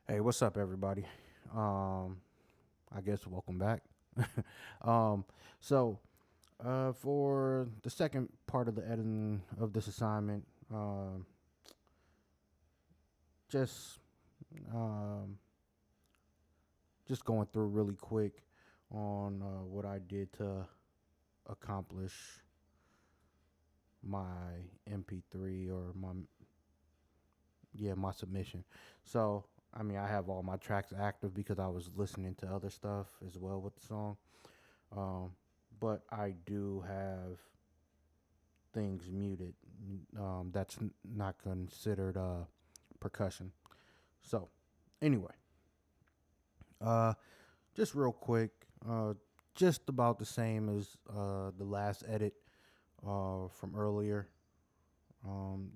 Hey, what's up, everybody? I guess welcome back. um, so, for the second part of the editing of this assignment, just um, just going through really quick on what I did to accomplish my MP3 or my submission. So, I mean, I have all my tracks active because I was listening to other stuff as well with the song. Um, but I do have things muted. That's not considered percussion. So, anyway, uh, just real quick, just about the same as the last edit from earlier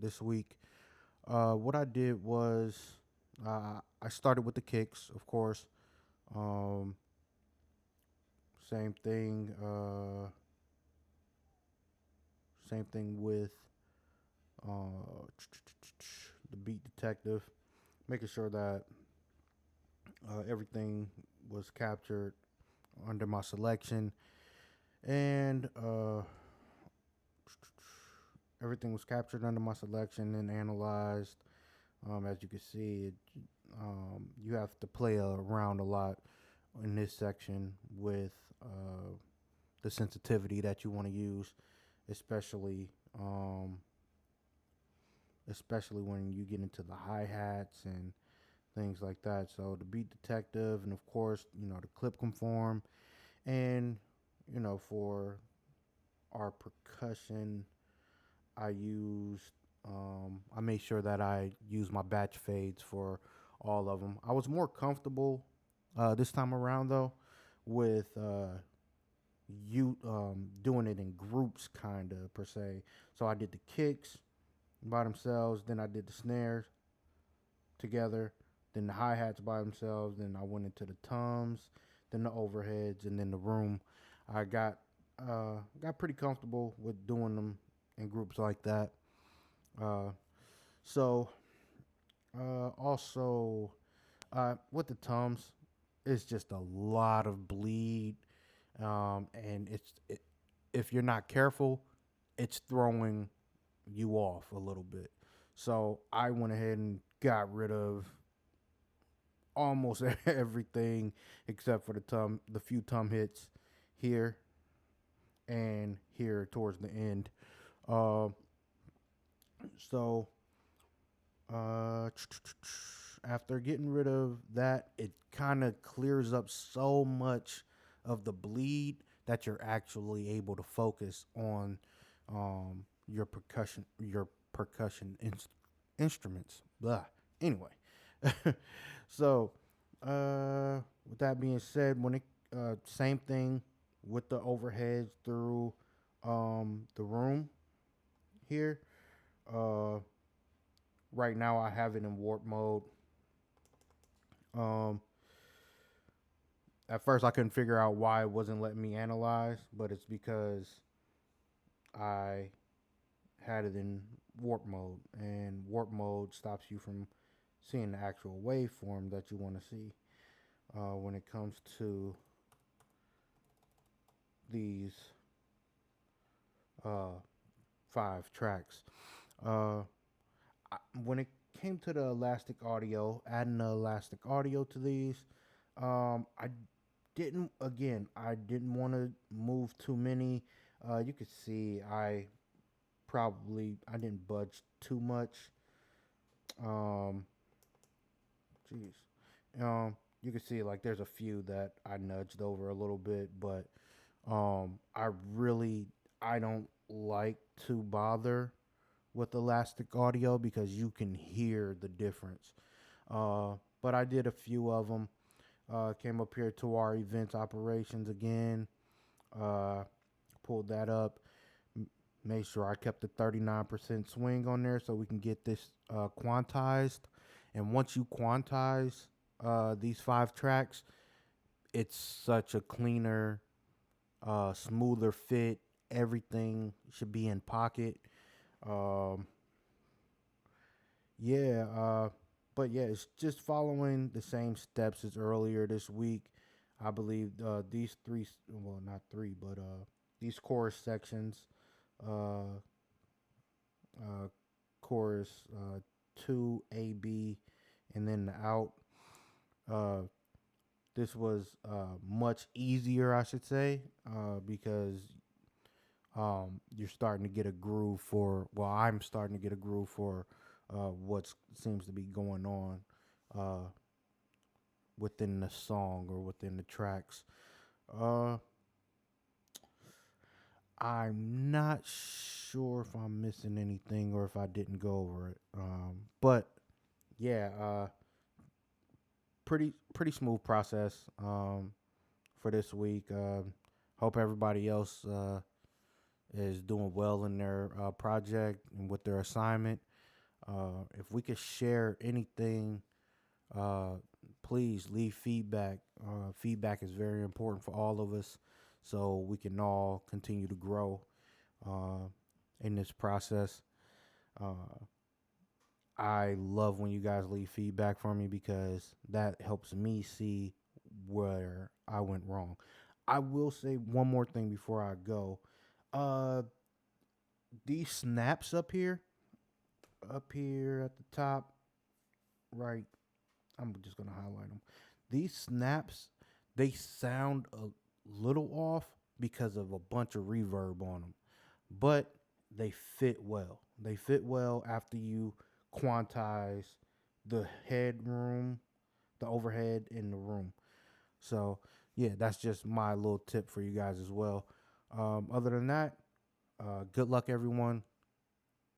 this week. What I did was I started with the kicks, of course. Um, same thing. Same thing with uh, the beat detective, making sure that everything was captured under my selection, and everything was captured under my selection and analyzed. As you can see, you have to play around a lot in this section with the sensitivity that you want to use, especially um, especially when you get into the hi hats and things like that. So the beat detective, and of course, the clip conform, and for our percussion, I used. I made sure that I used my batch fades for all of them. I was more comfortable this time around though with you doing it in groups, kind of per se. So I did the kicks by themselves, then I did the snares together, then the hi hats by themselves, then I went into the toms, then the overheads, and then the room. I got pretty comfortable with doing them in groups like that. Uh, so also with the toms, it's just a lot of bleed, and if you're not careful, it's throwing you off a little bit. So I went ahead and got rid of almost everything except for the few tom hits here and here towards the end. Uh, so uh, after getting rid of that, it kind of clears up so much of the bleed that you're actually able to focus on your percussion instruments. Blah. Anyway, so with that being said, when it same thing with the overheads through the room here. Uh, right now I have it in warp mode. Um, at first I couldn't figure out why it wasn't letting me analyze, but it's because I had it in warp mode, and warp mode stops you from seeing the actual waveform that you want to see when it comes to these uh, 5 tracks. Uh, when it came to the elastic audio, adding the elastic audio to these, I didn't want to move too many. You could see I didn't budge too much. Um, Jeez. You can see like there's a few that I nudged over a little bit, but I don't like to bother with elastic audio because you can hear the difference. But I did a few of them. Came up here to our events operations again. Uh, pulled that up. Made sure I kept the 39% swing on there so we can get this quantized. And once you quantize these 5 tracks, it's such a cleaner, smoother fit. Everything should be in pocket. Um, yeah. But yeah, it's just following the same steps as earlier this week. I believe these three, well, not three, but these chorus sections, uh, uh, chorus 2, A, B, and then the out. Uh, this was much easier, I should say, because you're starting to get a groove for. Well, I'm starting to get a groove for what seems to be going on uh, within the song or within the tracks. Uh, I'm not sure if I'm missing anything or if I didn't go over it. But yeah, pretty smooth process for this week. Hope everybody else is doing well in their project and with their assignment. If we could share anything, uh, please leave feedback. Feedback is very important for all of us, so we can all continue to grow uh, in this process. Uh, I love when you guys leave feedback for me because that helps me see where I went wrong. I will say one more thing before I go. Uh, these snaps up here at the top, right? I'm just gonna highlight them. These snaps, they sound a little off because of a bunch of reverb on them, but they fit well. They fit well after you quantize the headroom, the overhead in the room. So yeah, that's just my little tip for you guys as well. Other than that, good luck everyone.